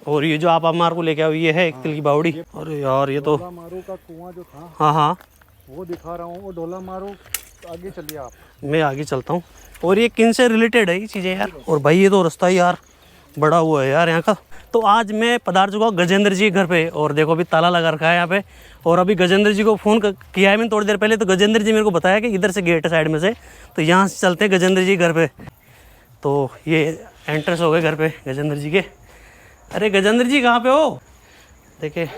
और ये जो आप हमारे को लेके आओ ये है एक तिल की बावड़ी। अरे यार ये तो ढोला मारू का कुआं जो था, हाँ हाँ वो दिखा रहा हूँ। वो ढोला मारू, आगे चलिए आप। मैं आगे चलता हूँ। और ये किन से रिलेटेड है ये चीज़ें यार? और भाई ये तो रास्ता ही यार बड़ा हुआ है यार यहाँ का। तो आज मैं पधार चुका हूँ गजेंद्र जी के घर पे, और देखो अभी ताला लगा रखा है यहाँ पे। और अभी गजेंद्र जी को फ़ोन किया है मैंने थोड़ी देर पहले, तो गजेंद्र जी मेरे को बताया कि इधर से गेट है साइड में से, तो यहाँ से चलते हैं गजेंद्र जी घर पे। तो ये एंट्रेंस हो गए घर पे गजेंद्र जी के। अरे गजेंद्र जी कहाँ पे हो? देखे,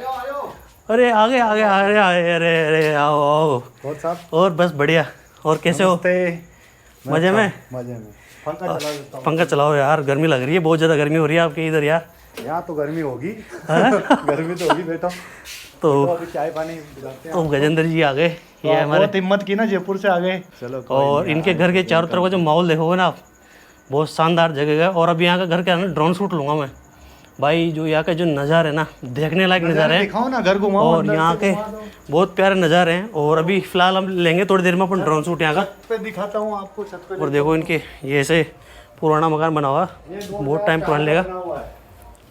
अरे आगे आगे आगे आगे, अरे अरे आओ आओ। और साहब, और बस बढ़िया। और कैसे हो? मजे में? मजे में। पंखा चला देता हूँ। पंखा चलाओ यार, गर्मी लग रही है, बहुत ज़्यादा गर्मी हो रही है आपके इधर यार। यहाँ तो गर्मी होगी। गर्मी तो होगी बेटा। तो अभी चाय पानी पिलाते हैं। तो गजेंद्र जी आ गए, ये है हमारे। बहुत हिम्मत की ना, जयपुर से आ गए। चलो और इनके घर के चारों तरफ का जो माहौल देखोगे ना आप, बहुत शानदार जगह है। और अभी यहाँ का घर क्या है ना, ड्रोन शूट लूँगा मैं भाई। जो यहाँ के जो नज़ारे हैं ना, देखने लायक नज़ारे हैं। दिखाओ ना, घर घुमाओ। और यहाँ के बहुत प्यारे नज़ारे हैं। और अभी फ़िलहाल हम लेंगे थोड़ी देर में अपन ड्रोन शूट यहाँ का। छत पे दिखाता हूँ आपको, छत पे। और देखो इनके ये ऐसे पुराना मकान बना हुआ, बहुत टाइम पुराना लेगा। बना हुआ है,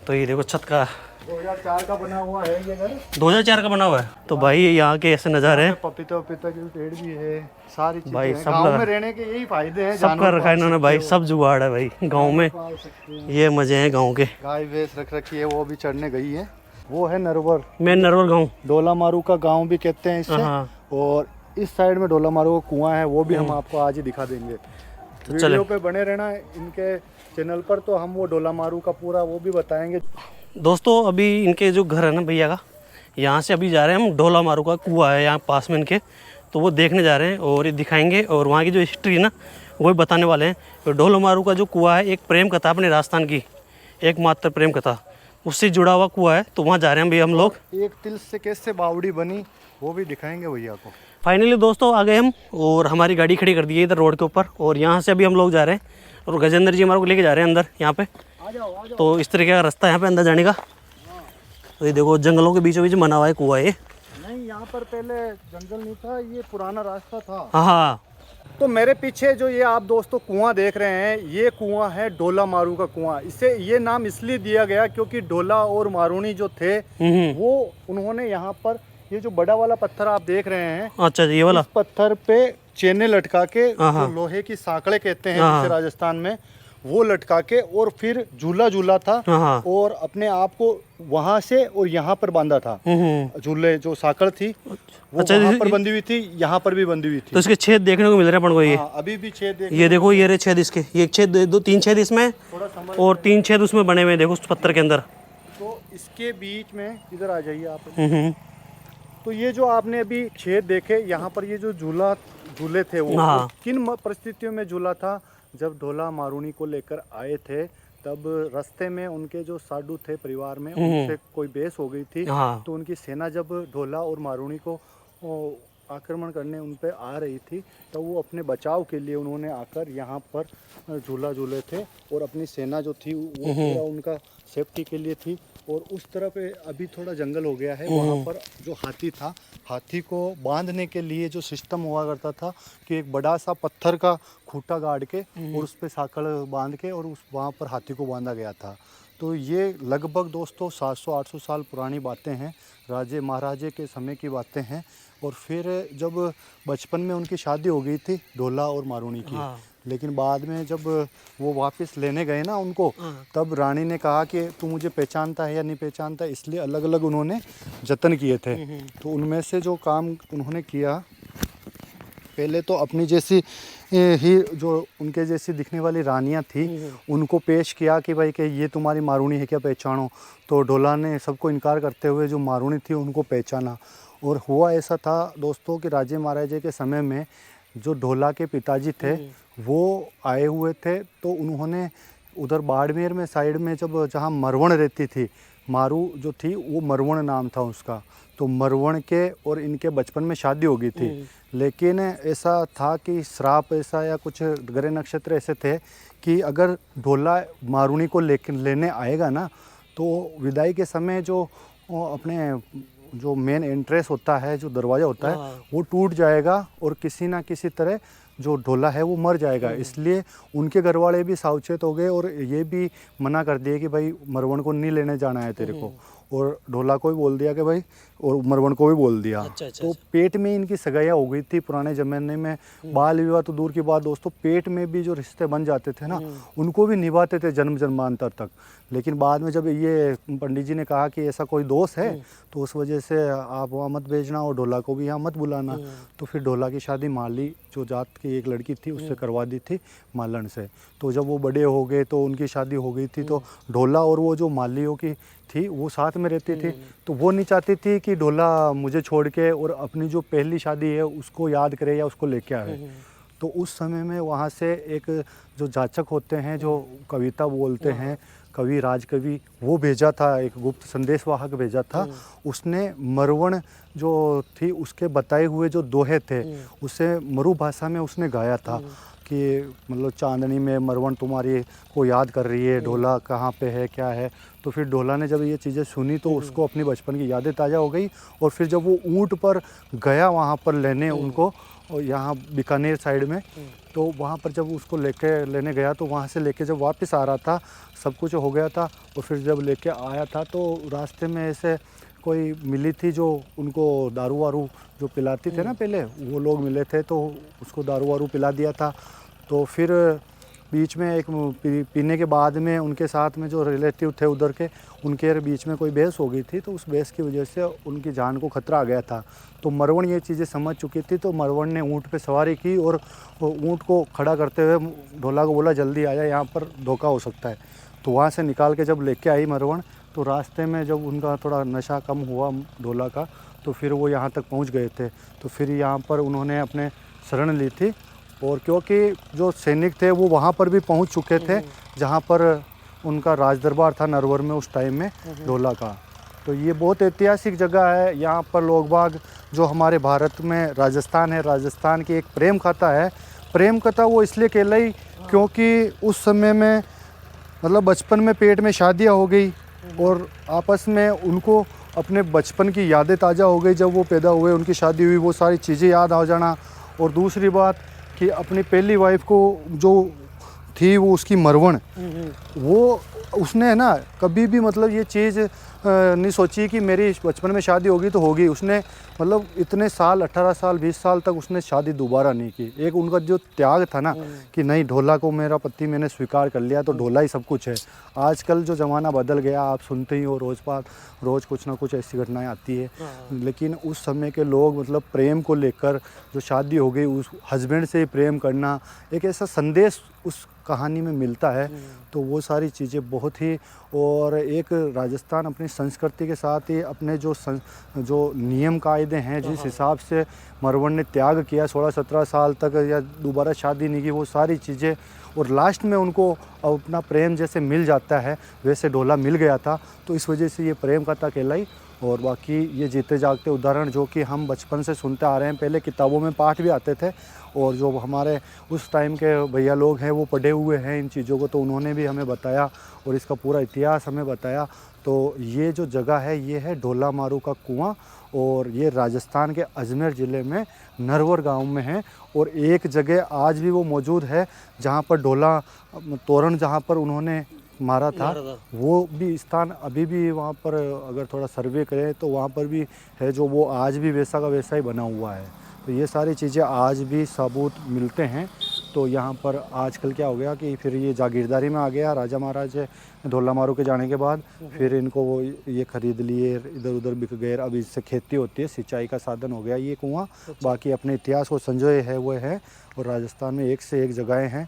तो ये देखो छत का 2004 का बना हुआ है ये घर। 2004 का बना हुआ है। तो भाई यहाँ के ऐसे नज़ारे हैं। पपीता के पेड़ भी है, सारी चीजें भाई हैं। सब गाँव में रहने के यही फायदे हैं। सब कर रखा है इन्होंने भाई, सब जुगाड़ है भाई गांव में। पाल सकते हैं। ये मजे हैं गांव के। गाय भैंस रख रखी है, वो भी चढ़ने गई है। वो है नरवर, मैं नरवर गाँव। डोला मारू का गांव भी कहते हैं इसे। हाँ। और इस साइड में डोला मारू का कुआं है, वो भी हम आपको आज ही दिखा देंगे। तो चले वीडियो पे बने रहना इनके चैनल पर, तो हम वो डोला मारू का पूरा वो भी बताएंगे। दोस्तों अभी इनके जो घर है ना भैया का, यहाँ से अभी जा रहे हैं हम। ढोला मारू का कुआं है यहाँ पास में इनके, तो वो देखने जा रहे हैं और ये दिखाएंगे। और वहाँ की जो हिस्ट्री है ना, वो भी बताने वाले हैं। तो ढोला मारू का जो कुआं है एक प्रेम कथा अपने राजस्थान की, एकमात्र प्रेम कथा, उससे जुड़ा हुआ कुआं है। तो वहाँ जा रहे हैं भैया हम लोग। एक तिल से कैसे बावड़ी बनी वो भी दिखाएंगे भैया को। फाइनली दोस्तों आ गए हम, और हमारी गाड़ी खड़ी कर दी है इधर रोड के ऊपर। और यहाँ से अभी हम लोग जा रहे हैं, और गजेंद्र जी हमारे को लेके जा रहे हैं अंदर यहाँ पे। आ जाओ। तो इस तरीके का रास्ता है यहाँ पे अंदर जाने का। तो ये देखो जंगलों के बीचों बीच बना हुआ है कुआं ये। नहीं, यहाँ पर पहले जंगल नहीं था, ये पुराना रास्ता था। हाँ हाँ। तो मेरे पीछे जो ये आप दोस्तों कुआं देख रहे हैं, ये कुआं है डोला मारू का कुआं। इसे ये नाम इसलिए दिया गया क्योंकि डोला और मारूनी जो थे वो उन्होंने यहाँ पर, ये जो बड़ा वाला पत्थर आप देख रहे हैं, अच्छा ये वाला इस पत्थर पे चेने लटका के, जो लोहे की साँकड़े कहते हैं जिसे राजस्थान में, वो लटका के और फिर झूला झूला था। और अपने आप को वहां से और यहाँ पर बांधा था। झूले जो साकड़ थी वो वहाँ पर बंधी हुई थी, यहाँ पर भी बंधी हुई थी। तो इसके छेद देखने को मिल रहे हैं अपन को। ये अभी भी छेद ये देखो, ये रहे छेद इसके, ये छेद, दो तीन छेद इसमें और 3 छेद उसमें बने हुए हैं, देखो उस पत्थर के अंदर। तो इसके बीच में इधर आ जाइए आप। तो ये जो आपने अभी छेद देखे, यहाँ पर ये जो झूले थे वो किन परिस्थितियों में झूला था? जब ढोला मारूनी को लेकर आए थे, तब रास्ते में उनके जो साधु थे परिवार में, उनसे कोई बहस हो गई थी। तो उनकी सेना जब ढोला और मारूनी को आक्रमण करने उन पे आ रही थी, तो वो अपने बचाव के लिए उन्होंने आकर यहाँ पर झूला झूले थे। और अपनी सेना जो थी वो पूरा उनका सेफ्टी के लिए थी। और उस तरफ अभी थोड़ा जंगल हो गया है, वहाँ पर जो हाथी था, हाथी को बांधने के लिए जो सिस्टम हुआ करता था कि एक बड़ा सा पत्थर का खूंटा गाड़ के और उस पर साकड़ बांध के और उस वहाँ पर हाथी को बांधा गया था। तो ये लगभग दोस्तों 700-800 साल पुरानी बातें हैं, राजे महाराजे के समय की बातें हैं। और फिर जब बचपन में उनकी शादी हो गई थी ढोला और मारूनी की, लेकिन बाद में जब वो वापस लेने गए ना उनको, तब रानी ने कहा कि तू मुझे पहचानता है या नहीं पहचानता, इसलिए अलग अलग उन्होंने जतन किए थे। तो उनमें से जो काम उन्होंने किया, पहले तो अपनी जैसी ही जो उनके जैसी दिखने वाली रानियां थी उनको पेश किया कि भाई कि ये तुम्हारी मारूनी है क्या, पहचानो। तो ढोला ने सबको इनकार करते हुए जो मारूनी थी उनको पहचाना। और हुआ ऐसा था दोस्तों कि राजे महाराजे के समय में जो ढोला के पिताजी थे वो आए हुए थे। तो उन्होंने उधर बाड़मेर में साइड में जब जहाँ मरवण रहती थी, मारू जो थी वो मरवण नाम था उसका, तो मरवण के और इनके बचपन में शादी हो गई थी। लेकिन ऐसा था कि श्राप ऐसा या कुछ ग्रह नक्षत्र ऐसे थे कि अगर ढोला मारूनी को लेने आएगा ना, तो विदाई के समय जो अपने जो मेन एंट्रेंस होता है, जो दरवाज़ा होता है, वो टूट जाएगा और किसी ना किसी तरह जो ढोला है वो मर जाएगा। इसलिए उनके घर वाले भी सावचेत हो गए और ये भी मना कर दिए कि भाई मरवण को नहीं लेने जाना है तेरे को, और ढोला को भी बोल दिया कि भाई, और मरवण को भी बोल दिया। तो पेट में इनकी सगाइयाँ हो गई थी पुराने ज़माने में। बाल विवाह तो दूर की बात दोस्तों, पेट में भी जो रिश्ते बन जाते थे ना, उनको भी निभाते थे जन्म जन्मांतर तक। लेकिन बाद में जब ये पंडित जी ने कहा कि ऐसा कोई दोष है तो उस वजह से आप वहाँ मत भेजना और ढोला को भी यहाँ मत बुलाना। तो फिर ढोला की शादी माली जो जात की एक लड़की थी उससे करवा दी थी, मालन से। तो जब वो बड़े हो गए तो उनकी शादी हो गई थी। तो ढोला और वो जो मालियों की थी वो साथ में रहती थी। तो वो नहीं चाहती थी कि ढोला मुझे छोड़ के और अपनी जो पहली शादी है उसको याद करे या उसको लेके आए। तो उस समय में वहाँ से एक जो जाचक होते हैं जो कविता बोलते हैं, कवि राजकवि, वो भेजा था, एक गुप्त संदेशवाहक भेजा था। उसने मरवण जो थी उसके बताए हुए जो दोहे थे उसे मरु भाषा में उसने गाया था कि मतलब चांदनी में मरवण तुम्हारी को याद कर रही है, ढोला कहाँ पे है, क्या है। तो फिर ढोला ने जब ये चीज़ें सुनी तो उसको अपनी बचपन की यादें ताज़ा हो गई। और फिर जब वो ऊँट पर गया वहाँ पर लेने उनको, और यहाँ बीकानेर साइड में, तो वहाँ पर जब उसको लेने गया तो वहाँ से लेके जब वापस आ रहा था सब कुछ हो गया था। और फिर जब लेके आया था तो रास्ते में ऐसे कोई मिली थी जो उनको दारू वारू जो पिलाती थे ना पहले, वो लोग मिले थे तो उसको दारू वारू पिला दिया था। तो फिर बीच में एक पीने के बाद में उनके साथ में जो रिलेटिव थे उधर के, उनके बीच में कोई बहस हो गई थी। तो उस बहस की वजह से उनकी जान को खतरा आ गया था। तो मरवण ये चीज़ें समझ चुकी थी। तो मरवण ने ऊँट पे सवारी की और ऊँट को खड़ा करते हुए ढोला को बोला जल्दी आ जाए, यहाँ पर धोखा हो सकता है। तो वहाँ से निकाल के जब लेके आई मरवण, तो रास्ते में जब उनका थोड़ा नशा कम हुआ ढोला का, तो फिर वो यहाँ तक पहुँच गए थे। तो फिर यहाँ पर उन्होंने अपने शरण ली थी। और क्योंकि जो सैनिक थे वो वहाँ पर भी पहुँच चुके थे जहाँ पर उनका राज दरबार था नरवर में उस टाइम में ढोला का। तो ये बहुत ऐतिहासिक जगह है। यहाँ पर लोग बाग जो हमारे भारत में राजस्थान है, राजस्थान की एक प्रेम कथा है। प्रेम कथा वो इसलिए कहलाई क्योंकि उस समय में मतलब बचपन में पेट में शादियाँ हो गई और आपस में उनको अपने बचपन की यादें ताज़ा हो गई। जब वो पैदा हुए उनकी शादी हुई, वो सारी चीज़ें याद आ जाना। और दूसरी बात कि अपनी पहली वाइफ को जो थी वो उसकी मरवण, वो उसने ना कभी भी मतलब ये चीज़ नहीं सोची कि मेरी बचपन में शादी होगी तो होगी। उसने मतलब इतने साल 18 साल 20 साल तक उसने शादी दोबारा नहीं की। एक उनका जो त्याग था ना कि नहीं ढोला को मेरा पति मैंने स्वीकार कर लिया तो ढोला ही सब कुछ है। आजकल जो ज़माना बदल गया आप सुनते ही हो, रोज़ कुछ ना कुछ ऐसी घटनाएं आती है। लेकिन उस समय के लोग मतलब प्रेम को लेकर जो शादी हो गई उस हस्बैंड से ही प्रेम करना, एक ऐसा संदेश उस कहानी में मिलता है। तो वो सारी चीज़ें बहुत ही, और एक राजस्थान अपनी संस्कृति के साथ ही अपने जो नियम कायदे हैं जिस हिसाब से मरवण ने त्याग किया 16-17 साल तक या दोबारा शादी नहीं की, वो सारी चीज़ें, और लास्ट में उनको अपना प्रेम जैसे मिल जाता है वैसे ढोला मिल गया था। तो इस वजह से ये प्रेम कथा कहलाई। और बाकी ये जीते जागते उदाहरण जो कि हम बचपन से सुनते आ रहे हैं, पहले किताबों में पाठ भी आते थे और जो हमारे उस टाइम के भैया लोग हैं वो पढ़े हुए हैं इन चीज़ों को, तो उन्होंने भी हमें बताया और इसका पूरा इतिहास हमें बताया। तो ये जो जगह है ये है ढोला मारू का कुआं, और ये राजस्थान के अजमेर ज़िले में नरवर गांव में है। और एक जगह आज भी वो मौजूद है जहां पर ढोला तोरण जहां पर उन्होंने मारा था, वो भी स्थान अभी भी वहाँ पर अगर थोड़ा सर्वे करें तो वहाँ पर भी है, जो वो आज भी वैसा का वैसा ही बना हुआ है। तो ये सारी चीज़ें आज भी सबूत मिलते हैं। तो यहाँ पर आजकल क्या हो गया कि फिर ये जागीरदारी में आ गया राजा महाराज ढोला मारू के जाने के बाद, फिर इनको वो ये खरीद लिए, इधर उधर बिक गए। अब इससे खेती होती है, सिंचाई का साधन हो गया ये कुआं। बाकी अपने इतिहास को संजोए है वो है। और राजस्थान में एक से एक जगहें हैं,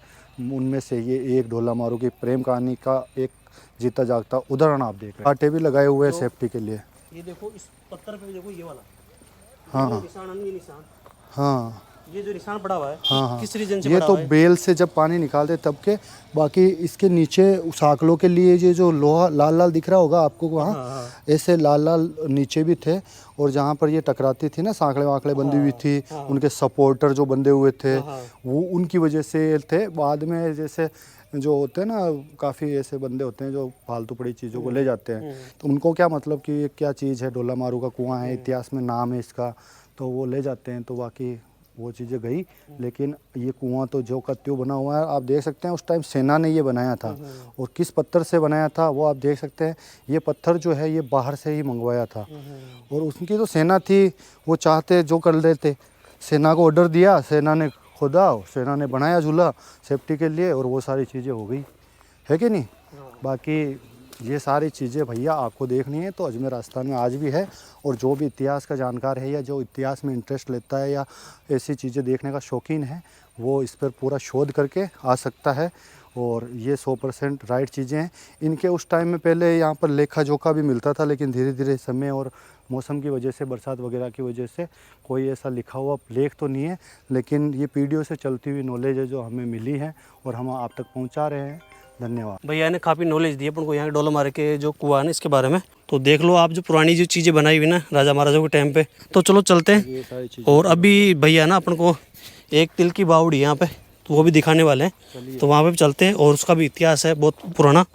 उनमें से ये एक ढोला मारू की प्रेम कहानी का एक जीता जागता उदाहरण आप देख रहे हैं। कांटे भी लगाए हुए हैं सेफ्टी के लिए। ये देखो इस पत्थर पे देखो ये वाला, हाँ निशान, हाँ, ये जो निशान पड़ा हुआ है, हाँ किस रीजन से ये पड़ा तो हुआ है? बेल से जब पानी निकालते तब के। बाकी इसके नीचे साकलों के लिए ये जो लोहा लाल लाल दिख रहा होगा आपको वहाँ, ऐसे लाल लाल नीचे भी थे। और जहाँ पर ये टकराती थी ना, सांकड़े वाकड़े बंधी हुई थी, उनके सपोर्टर जो बंधे हुए थे वो उनकी वजह से थे। बाद में जैसे जो होते हैं ना काफ़ी ऐसे बंदे होते हैं जो फालतू पड़ी चीज़ों को ले जाते हैं, तो उनको क्या मतलब कि क्या चीज़ है, ढोला मारू का कुआं है, इतिहास में नाम है इसका, तो वो ले जाते हैं। तो बाकी वो चीज़ें गई। लेकिन ये कुआं तो जो का त्यों बना हुआ है, आप देख सकते हैं उस टाइम सेना ने ये बनाया था। और किस पत्थर से बनाया था वो आप देख सकते हैं। ये पत्थर जो है ये बाहर से ही मंगवाया था। और उनकी जो सेना थी वो चाहते जो कर लेते, सेना को ऑर्डर दिया, सेना ने खोदा, सेना ने बनाया झूला सेफ्टी के लिए, और वो सारी चीज़ें हो गई, है कि नहीं। बाकी ये सारी चीज़ें भैया आपको देखनी है तो अजमेर आस्थान में आज भी है। और जो भी इतिहास का जानकार है या जो इतिहास में इंटरेस्ट लेता है या ऐसी चीज़ें देखने का शौकीन है, वो इस पर पूरा शोध करके आ सकता है। और ये 100% राइट चीज़ें हैं। इनके उस टाइम में पहले यहाँ पर लेखा जोखा भी मिलता था, लेकिन धीरे धीरे समय और मौसम की वजह से, बरसात वगैरह की वजह से कोई ऐसा लिखा हुआ लेख तो नहीं है। लेकिन ये पीढ़ियों से चलती हुई नॉलेज है जो हमें मिली है और हम आप तक पहुँचा रहे हैं। धन्यवाद। भैया ने काफ़ी नॉलेज दी अपन को यहाँ के डोला मारे के जो कुआं है ना इसके बारे में। तो देख लो आप जो पुरानी जो चीज़ें बनाई हुई ना राजा महाराजा के टाइम पे। तो चलो चलते हैं। ये सारी चीज़ें और अभी भैया ना अपन को एक तिल की बावड़ी यहाँ पे, तो वो भी दिखाने वाले हैं। तो वहाँ पे भी चलते हैं और उसका भी इतिहास है बहुत पुराना,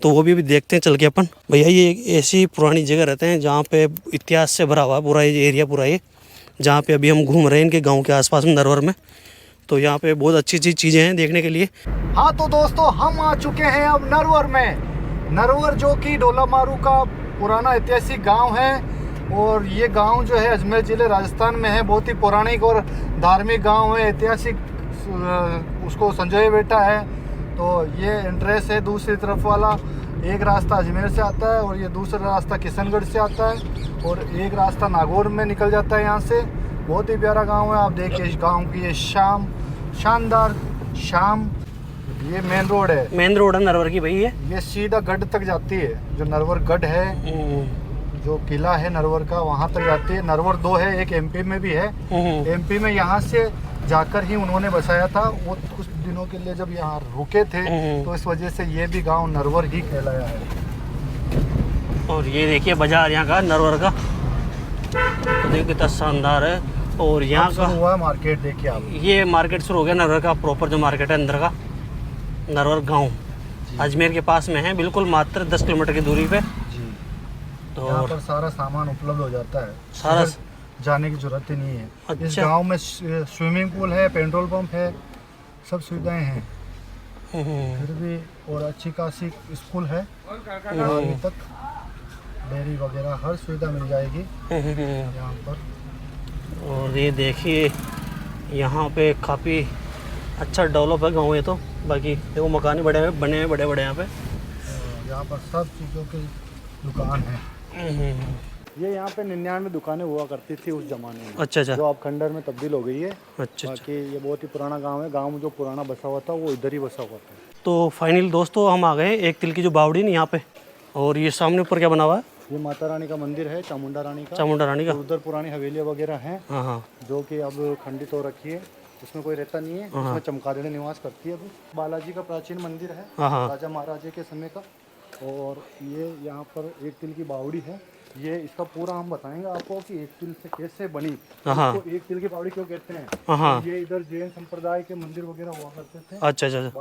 तो वो भी देखते हैं चल के अपन। भैया ये एक ऐसी पुरानी जगह रहते हैं जहाँ पे इतिहास से भरा हुआ है पूरा ये एरिया, पूरा ये जहाँ पे अभी हम घूम रहे हैं इनके गाँव के आसपास में, नरवर में। तो यहाँ पे बहुत अच्छी अच्छी चीज़ें हैं देखने के लिए। हाँ तो दोस्तों हम आ चुके हैं अब नरवर में। नरवर जो कि डोलामारू का पुराना ऐतिहासिक गांव है। और ये गांव जो है अजमेर ज़िले राजस्थान में है। बहुत ही पौराणिक और धार्मिक गांव है, ऐतिहासिक उसको संजोए बेटा है। तो ये एंट्रेंस है दूसरी तरफ वाला। एक रास्ता अजमेर से आता है और ये दूसरा रास्ता किशनगढ़ से आता है और एक रास्ता नागौर में निकल जाता है यहाँ से। बहुत ही प्यारा गांव है। आप देखिए इस गांव की ये शानदार शाम, ये मेन रोड है। मेन रोड है नरवर की भाई ये सीधा गढ़ तक जाती है। जो नरवर गढ़ है, जो किला है नरवर का, वहाँ तक जाती है। नरवर 2 है, एक एमपी में भी है। एमपी में यहाँ से जाकर ही उन्होंने बसाया था। वो कुछ दिनों के लिए जब यहाँ रुके थे तो इस वजह से ये भी गांव नरवर ही कहलाया है। और ये देखिए बाजार यहाँ का नरवर का, तो देखिए कितना शानदार है। और यहाँ का हुआ मार्केट देखिए आप, ये मार्केट शुरू हो गया नरवर का, प्रॉपर जो मार्केट है अंदर का, नरवर गांव अजमेर के पास में है, बिल्कुल मात्र 10 किलोमीटर की दूरी पे। तो यहाँ पर सारा सामान उपलब्ध हो जाता है, सारा जाने की जरूरत ही नहीं है। अच्छा। इस गांव में स्विमिंग पूल है, पेट्रोल पंप है, सब सुविधाएं हैं फिर भी। और अच्छी खासी स्कूल है, अभी तक डेयरी वगैरह हर सुविधा मिल जाएगी यहाँ पर। और ये देखिए यहाँ पे काफ़ी अच्छा डेवलप है गाँव। ये तो बाकी देखो मकान बने हैं बड़े बड़े यहाँ पे। यहाँ पर सब चीज़ों की दुकान है। ये यहाँ पे 99 दुकानें हुआ करती थी उस जमाने में। अच्छा अच्छा। जो अब खंडर में तब्दील हो गई है। अच्छा। बाकी ये बहुत ही पुराना गांव है। गांव में जो पुराना बसा हुआ था वो इधर ही बसा हुआ था। तो फाइनल दोस्तों हम आ गए एक तिल की जो बावड़ी नहीं यहाँ पे। और ये सामने ऊपर क्या बना हुआ है? ये माता रानी का मंदिर है, चामुंडा रानी का। चामुंडा रानी का। उधर पुरानी हवेलियाँ वगैरह हैं। हाँ हाँ। जो कि अब खंडित हो रखी है, उसमें कोई रहता नहीं है। उसमें चमकादड़ी निवास करती है। अब बालाजी का प्राचीन मंदिर है, राजा महाराजे के समय का। और ये यहाँ पर एक तिल की बावड़ी है। ये इसका पूरा हम बताएंगे आपको कि एक तिल से कैसे बनी, इसको एक तिल की बावड़ी क्यों कहते हैं। ये इधर जैन संप्रदाय के मंदिर वगैरह हुआ करते थे। अच्छा अच्छा।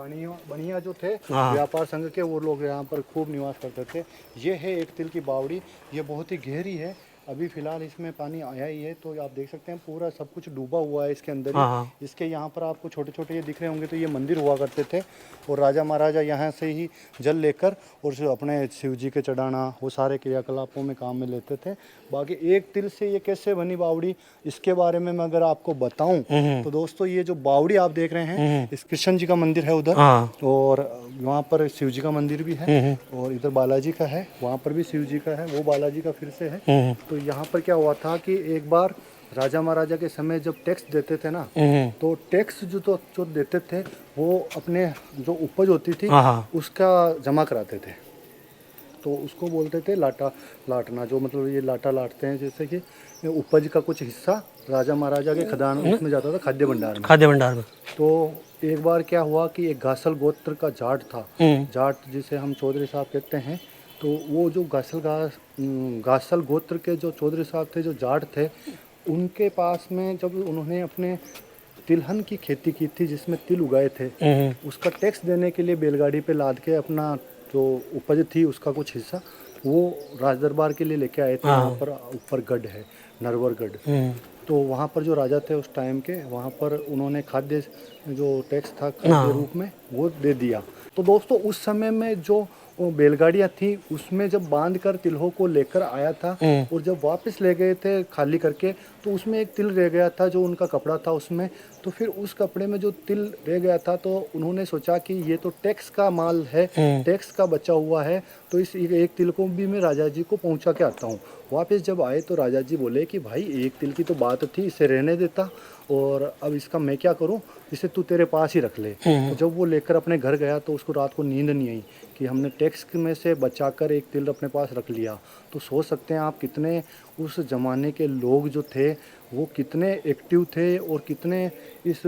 बनिया जो थे व्यापार संघ के, वो लोग यहाँ पर खूब निवास करते थे। ये है एक तिल की बावड़ी। ये बहुत ही गहरी है। अभी फिलहाल इसमें पानी आया ही है, तो आप देख सकते हैं पूरा सब कुछ डूबा हुआ है इसके अंदर ही। इसके यहाँ पर आपको छोटे छोटे ये दिख रहे होंगे, तो ये मंदिर हुआ करते थे। और राजा महाराजा यहाँ से ही जल लेकर और अपने शिव जी के चढ़ाना, वो सारे क्रियाकलापों में काम में लेते थे। बाकी एक तिल से ये कैसे बनी बावड़ी, इसके बारे में मैं अगर आपको बताऊं तो दोस्तों, ये जो बावड़ी आप देख रहे हैं, इस कृष्ण जी का मंदिर है उधर, और वहाँ पर शिव जी का मंदिर भी है, और इधर बालाजी का है, वहाँ पर भी शिव जी का है, वो बालाजी का फिर से है। तो यहाँ पर क्या हुआ था कि एक बार राजा महाराजा के समय जब टैक्स देते थे ना, तो टैक्स जो देते थे वो अपने जो उपज होती थी उसका जमा कराते थे। तो उसको बोलते थे लाटना, जो मतलब ये लाटा लाटते हैं, जैसे कि उपज का कुछ हिस्सा राजा महाराजा के खदान उसमें जाता था, खाद्य भंडार में। तो एक बार क्या हुआ कि एक गासल गोत्र का जाट था, जाट जिसे हम चौधरी साहब कहते हैं। तो वो जो गासल गोत्र के जो चौधरी साहब थे, जो जाट थे, उनके पास में जब उन्होंने अपने तिलहन की खेती की थी, जिसमें तिल उगाए थे, उसका टैक्स देने के लिए बैलगाड़ी पे लाद के अपना जो उपज थी उसका कुछ हिस्सा वो राज दरबार के लिए लेके आए थे। वहाँ पर ऊपर गढ़ है, नरवर गढ़। तो वहाँ पर जो राजा थे उस टाइम के, वहाँ पर उन्होंने खाद्य जो टैक्स था खाद्य रूप में वो दे दिया। तो दोस्तों उस समय में जो बैलगाड़ियाँ थी उसमें जब बांध कर तिल्हों को लेकर आया था और जब वापस ले गए थे खाली करके, तो उसमें एक तिल रह गया था जो उनका कपड़ा था उसमें। तो फिर उस कपड़े में जो तिल रह गया था तो उन्होंने सोचा कि ये तो टैक्स का माल है, टैक्स का बचा हुआ है, तो इस एक तिल को भी मैं राजा जी को पहुंचा के आता हूँ। वापस जब आए तो राजा जी बोले कि भाई एक तिल की तो बात थी, इसे रहने देता, और अब इसका मैं क्या करूं, इसे तू तेरे पास ही रख ले। तो जब वो लेकर अपने घर गया तो उसको रात को नींद नहीं आई कि हमने टैक्स में से बचाकर एक तिल अपने पास रख लिया। तो सोच सकते हैं आप कितने उस ज़माने के लोग जो थे वो कितने एक्टिव थे और कितने इस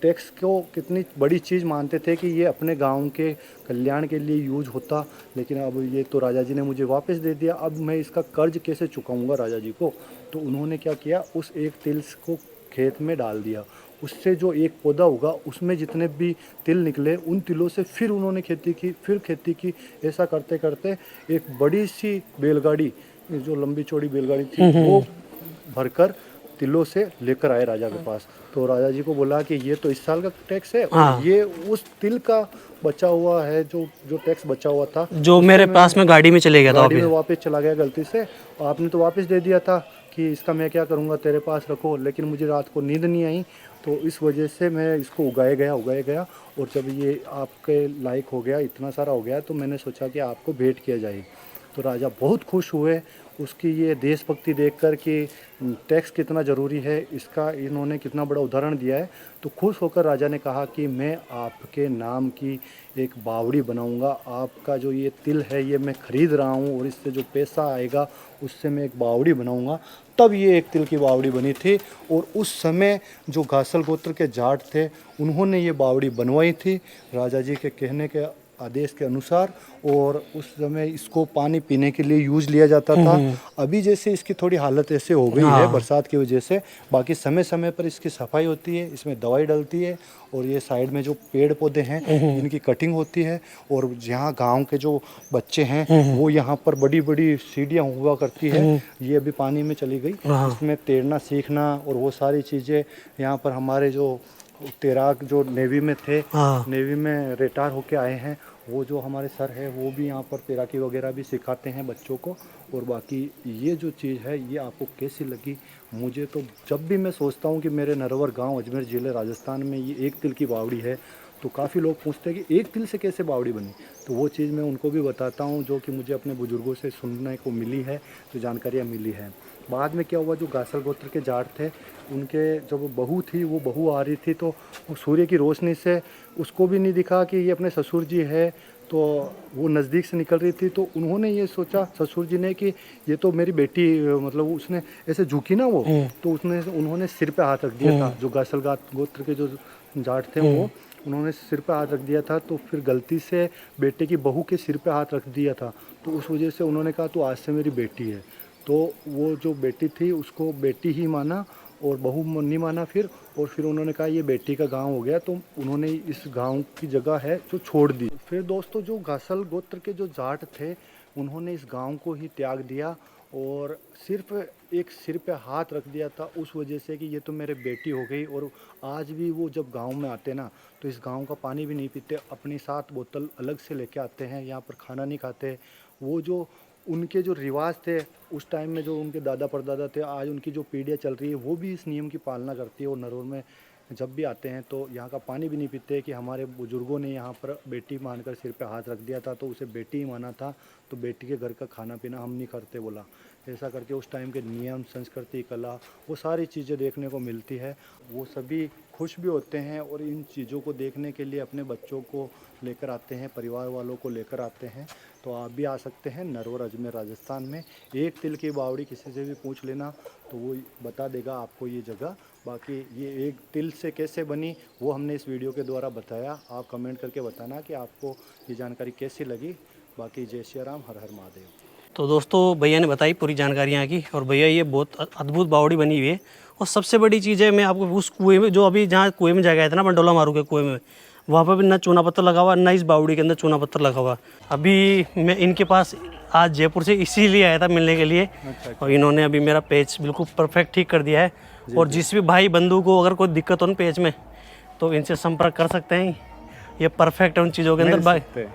टैक्स को कितनी बड़ी चीज़ मानते थे कि ये अपने गांव के कल्याण के लिए यूज होता। लेकिन अब ये तो राजा जी ने मुझे वापस दे दिया, अब मैं इसका कर्ज कैसे चुकाऊंगा राजा जी को। तो उन्होंने क्या किया, उस एक तिल को खेत में डाल दिया, उससे जो एक पौधा होगा उसमें जितने भी तिल निकले उन तिलों से फिर उन्होंने खेती की। ऐसा करते करते एक बड़ी सी बैलगाड़ी, जो लंबी चौड़ी बैलगाड़ी थी, वो भरकर तिलों से लेकर आए राजा के पास। तो राजा जी को बोला कि ये तो इस साल का टैक्स है और ये उस तिल का बचा हुआ है, जो टैक्स बचा हुआ था जो मेरे पास में गाड़ी में चले गया था, गाड़ी में वापस चला गया गलती से। आपने तो वापस दे दिया था कि इसका मैं क्या करूँगा, तेरे पास रखो, लेकिन मुझे रात को नींद नहीं आई, तो इस वजह से मैं इसको उगाए गया और जब ये आपके लायक हो गया, इतना सारा हो गया, तो मैंने सोचा कि आपको भेंट किया जाए। तो राजा बहुत खुश हुए उसकी ये देशभक्ति देखकर कि टैक्स कितना ज़रूरी है, इसका इन्होंने कितना बड़ा उदाहरण दिया है। तो खुश होकर राजा ने कहा कि मैं आपके नाम की एक बावड़ी बनाऊंगा, आपका जो ये तिल है ये मैं ख़रीद रहा हूँ और इससे जो पैसा आएगा उससे मैं एक बावड़ी बनाऊंगा। तब ये एक तिल की बावड़ी बनी थी और उस समय जो गासल गोत्र के जाट थे उन्होंने ये बावड़ी बनवाई थी राजा जी के कहने के आदेश के अनुसार, और उस समय इसको पानी पीने के लिए यूज लिया जाता था। अभी जैसे इसकी थोड़ी हालत ऐसे हो गई है बरसात की वजह से, बाकी समय समय पर इसकी सफाई होती है, इसमें दवाई डलती है, और ये साइड में जो पेड़ पौधे हैं इनकी कटिंग होती है। और यहाँ गांव के जो बच्चे हैं वो यहाँ पर बड़ी बड़ी सीढ़ियाँ हुआ करती है, ये अभी पानी में चली गई, इसमें तैरना सीखना और वो सारी चीज़ें यहाँ पर हमारे जो तैराक जो नेवी में थे, नेवी में रिटायर होके आए हैं, वो जो हमारे सर है वो भी यहाँ पर तैराकी वगैरह भी सिखाते हैं बच्चों को। और बाकी ये जो चीज़ है ये आपको कैसी लगी, मुझे तो जब भी मैं सोचता हूँ कि मेरे नरवर गांव अजमेर ज़िले राजस्थान में ये एक तिल की बावड़ी है, तो काफ़ी लोग पूछते हैं कि एक तिल से कैसे बावड़ी बनी। तो वो चीज़ मैं उनको भी बताता हूँ जो कि मुझे अपने बुजुर्गों से सुनने को मिली है, जो जानकारियाँ मिली है। बाद में क्या हुआ, जो गासल गोत्र के जाट थे उनके जब बहू थी, वो बहू आ रही थी तो सूर्य की रोशनी से उसको भी नहीं दिखा कि ये अपने ससुर जी है, तो वो नज़दीक से निकल रही थी। तो उन्होंने ये सोचा ससुर जी ने कि ये तो मेरी बेटी, मतलब उसने ऐसे झुकी ना वो, तो उन्होंने सिर पे हाथ रख दिया था। जो गासल गोत्र के जो जाट थे वो उन्होंने सिर पे हाथ रख दिया था, तो फिर गलती से बेटे की बहू के सिर पे हाथ रख दिया था, तो उस वजह से उन्होंने कहा तो आज से मेरी बेटी है। तो वो जो बेटी थी उसको बेटी ही माना और बहू नहीं माना फिर, और फिर उन्होंने कहा ये बेटी का गांव हो गया, तो उन्होंने इस गांव की जगह है जो छोड़ दी। फिर दोस्तों जो गासल गोत्र के जो जाट थे उन्होंने इस गांव को ही त्याग दिया और सिर्फ एक सिर पे हाथ रख दिया था, उस वजह से कि ये तो मेरे बेटी हो गई। और आज भी वो जब गांव में आते ना तो इस गांव का पानी भी नहीं पीते, अपनी 7 बोतल अलग से लेके आते हैं, यहाँ पर खाना नहीं खाते। वो जो उनके जो रिवाज थे उस टाइम में, जो उनके दादा परदादा थे, आज उनकी जो पीढ़ियाँ चल रही है वो भी इस नियम की पालना करती है। और नरोर में जब भी आते हैं तो यहाँ का पानी भी नहीं पीते कि हमारे बुजुर्गों ने यहाँ पर बेटी मानकर सिर पे हाथ रख दिया था तो उसे बेटी ही माना था, तो बेटी के घर का खाना पीना हम नहीं करते बोला। ऐसा करके उस टाइम के नियम, संस्कृति, कला, वो सारी चीज़ें देखने को मिलती है। वो सभी खुश भी होते हैं और इन चीज़ों को देखने के लिए अपने बच्चों को लेकर आते हैं, परिवार वालों को लेकर आते हैं। तो आप भी आ सकते हैं नरवर अजमेर राजस्थान में। एक तिल की बावड़ी किसी से भी पूछ लेना तो वो बता देगा आपको ये जगह। बाकी ये एक तिल से कैसे बनी वो हमने इस वीडियो के द्वारा बताया, आप कमेंट करके बताना कि आपको ये जानकारी कैसी लगी। बाकी जय श्री राम, हर हर महादेव। तो दोस्तों भैया ने बताई पूरी जानकारी यहाँ की, और भैया ये बहुत अद्भुत बावड़ी बनी हुई है। और सबसे बड़ी चीज़ है, मैं आपको उस कुएं में, जो अभी जहाँ कुएं में जा गया था ना बंडोला मारू के कुएं में, वहाँ पर भी ना चूना पत्थर लगा हुआ, ना इस बावड़ी के अंदर चूना पत्थर लगा हुआ। अभी मैं इनके पास आज जयपुर से इसीलिए आया था मिलने के लिए। और इन्होंने अभी मेरा पेज बिल्कुल परफेक्ट ठीक कर दिया है। और जिस भी भाई बंधु को अगर कोई दिक्कत हो ना पेज में तो इनसे संपर्क कर सकते हैं। ये परफेक्ट है उन चीज़ों के अंदर।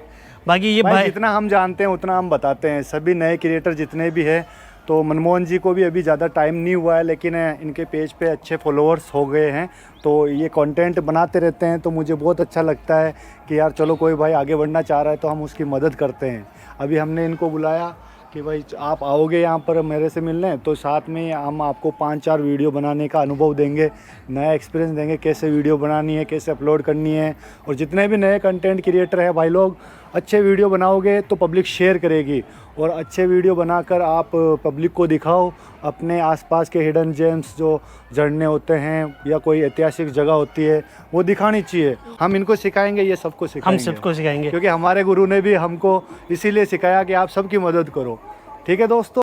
बाकी ये भाई जितना हम जानते हैं उतना हम बताते हैं। सभी नए क्रिएटर जितने भी हैं, तो मनमोहन जी को भी अभी ज़्यादा टाइम नहीं हुआ है, लेकिन इनके पेज पे अच्छे फॉलोअर्स हो गए हैं, तो ये कंटेंट बनाते रहते हैं। तो मुझे बहुत अच्छा लगता है कि यार चलो कोई भाई आगे बढ़ना चाह रहा है तो हम उसकी मदद करते हैं। अभी हमने इनको बुलाया कि भाई आप आओगे यहाँ पर मेरे से मिलने, तो साथ में हम आपको 5-4 वीडियो बनाने का अनुभव देंगे, नया एक्सपीरियंस देंगे, कैसे वीडियो बनानी है, कैसे अपलोड करनी है। और जितने भी नए कंटेंट क्रिएटर है भाई लोग, अच्छे वीडियो बनाओगे तो पब्लिक शेयर करेगी, और अच्छे वीडियो बनाकर आप पब्लिक को दिखाओ अपने आसपास के हिडन जेम्स, जो झरने होते हैं या कोई ऐतिहासिक जगह होती है, वो दिखानी चाहिए। हम इनको सिखाएंगे, ये सबको सिखाएंगे, हम सबको सिखाएंगे, क्योंकि हमारे गुरु ने भी हमको इसीलिए सिखाया कि आप सबकी मदद करो। ठीक है दोस्तों।